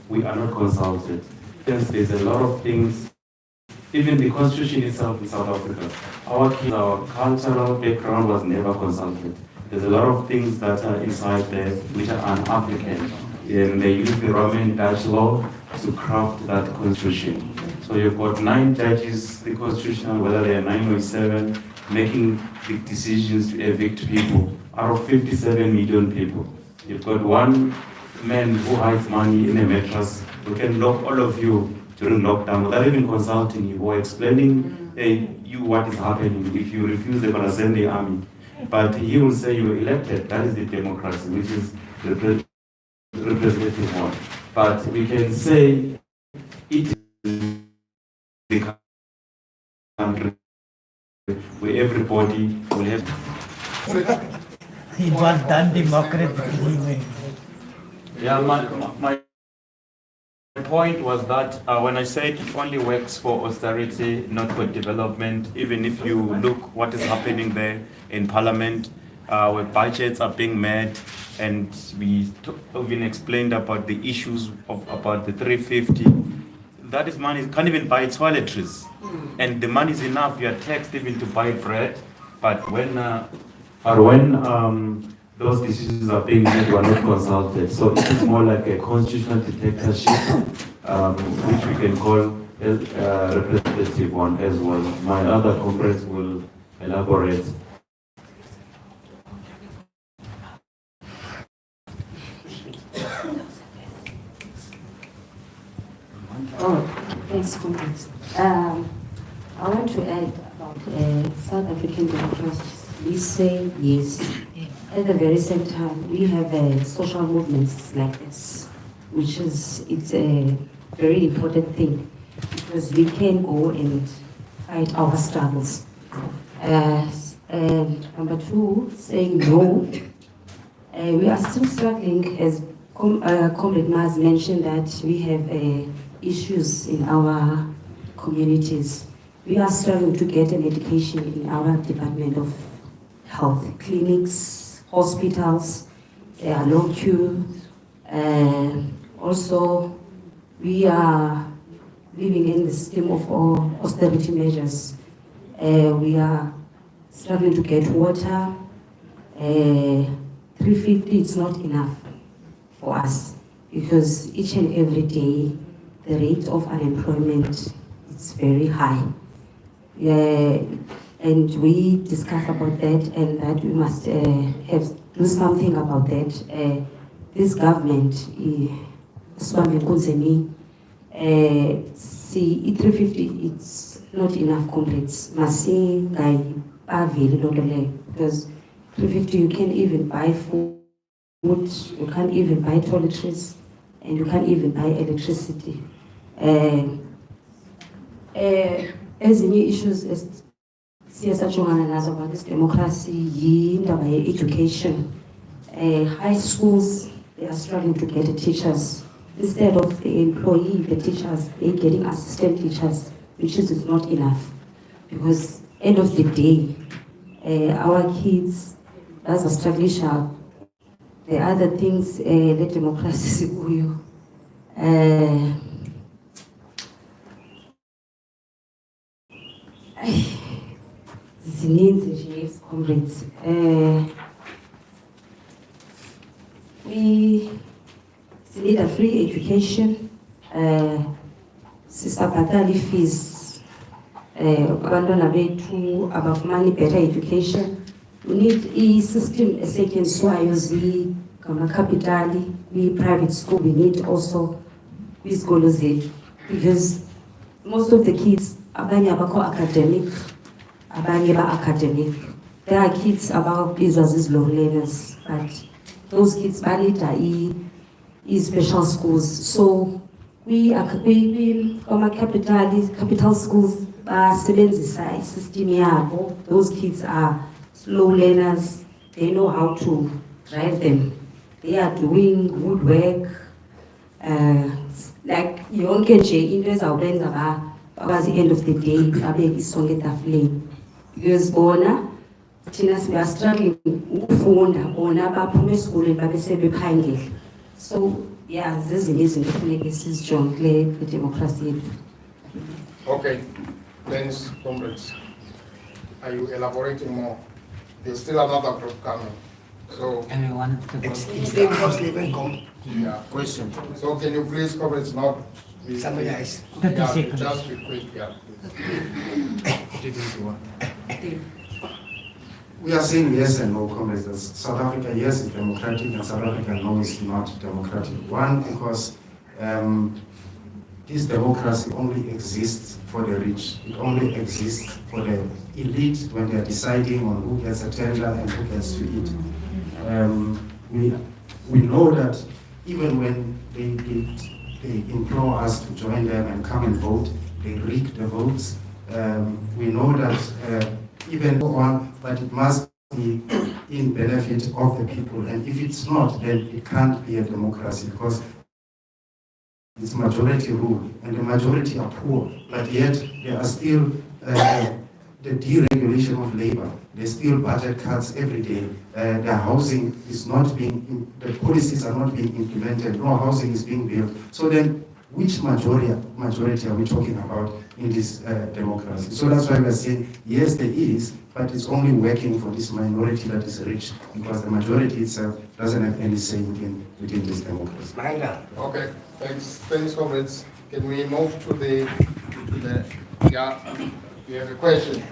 we are not consulted. Hence, there's a lot of things, even the constitution itself in South Africa, our cultural background was never consulted. There's a lot of things that are inside there which are un-African. And they use the Roman Dutch law to craft that constitution. So you've got 9 judges, the constitutional, whether they are 9 or 7, making the decisions to evict people out of 57 million people. You've got one man who hides money in a mattress who can lock all of you during lockdown without even consulting you or explaining you what is happening. If you refuse, they're going to send the army. But he will say you were elected. That is the democracy, which is the representative one. But we can say it is the country where everybody will have. It was done democratically. Yeah, my point was that when I said it only works for austerity, not for development, even if you look what is happening there in Parliament, where budgets are being met, and we even explained about the issues about the 350, that is money, can't even buy toiletries. And the money is enough, you are taxed even to buy bread, but when those decisions are being made, we are not consulted. So it is more like a constitutional dictatorship, which we can call a representative one as well. My other comrades will elaborate. Oh, thanks, comrades. I want to add about South African democracy. We say yes. At the very same time, we have social movements like this, which is, it's a very important thing because we can go and fight our struggles. And number 2, saying no. We are still struggling, as Comrade Maz mentioned, that we have issues in our communities. We are struggling to get an education in our Department of Health, clinics, hospitals, there are long queue. Also, we are living in the system of austerity measures. We are struggling to get water. 350 is not enough for us because each and every day the rate of unemployment is very high. And we discuss about that, and that we must do something about that. This government, Swami Kunzeni, see, 350, it's not enough, comrades. Masi Gai Pavili, because 350, you can't even buy food, you can't even buy toiletries, and you can't even buy electricity. As new issues, about this democracy, education. High schools, they are struggling to get teachers. Instead of the employee, the teachers, they're getting assistant teachers, which is not enough. Because end of the day, our kids, as a struggling, the other things, the democracy, zininzi comrades. We need a free education. Sisabhatali fees. Abantwana bethu abafumani better education. We need a system esetyenziswayo ngamakapitali private school. We need also kwizikolo zethu because most of the kids abanye abakho academic, abanye ba-academic. There are kids ababizwa zizlow learners, but those kids banida special schools. So capital schools basebenzisa system yabo. Those kids are slow learners. They know how to drive them. They are doing good work. Like yonke nje into ezawubenza at the end of the day, babe isonke etafuleni. Because bona thina we are struggling ukufunda, bona baphuma esikoleni babe sebephangela. So, yeah, zezinye izinto kufuneka sizijongile kwidemokhrasi yethu. Okay, thanks, comrades. Are you elaborating more? There's still another group coming. So, Everyone. yeah. Question. So can you please, comrades, not be... Summarize. 30 Yeah, seconds. just be quick, yeah. We are saying yes and no, comrades. That South Africa, yes, is democratic, and South Africa, no, is not democratic. One, because this democracy only exists for the rich. It only exists for the elite when they are deciding on who gets a tender and who gets to eat. We know that even when they implore us to join them and come and vote, they rig the votes. We know that even on, but it must be in benefit of the people. And if it's not, then it can't be a democracy, because it's majority rule, and the majority are poor, but yet there are still the deregulation of labor. There's still budget cuts every day. The housing is not being, the policies are not being implemented. No housing is being built. So then, which majority are we talking about in this democracy? So that's why we're saying, yes, there is, but it's only working for this minority that is rich, because the majority itself doesn't have any say within this democracy. Okay, thanks, comrades. Can we move to the yeah, you have a question?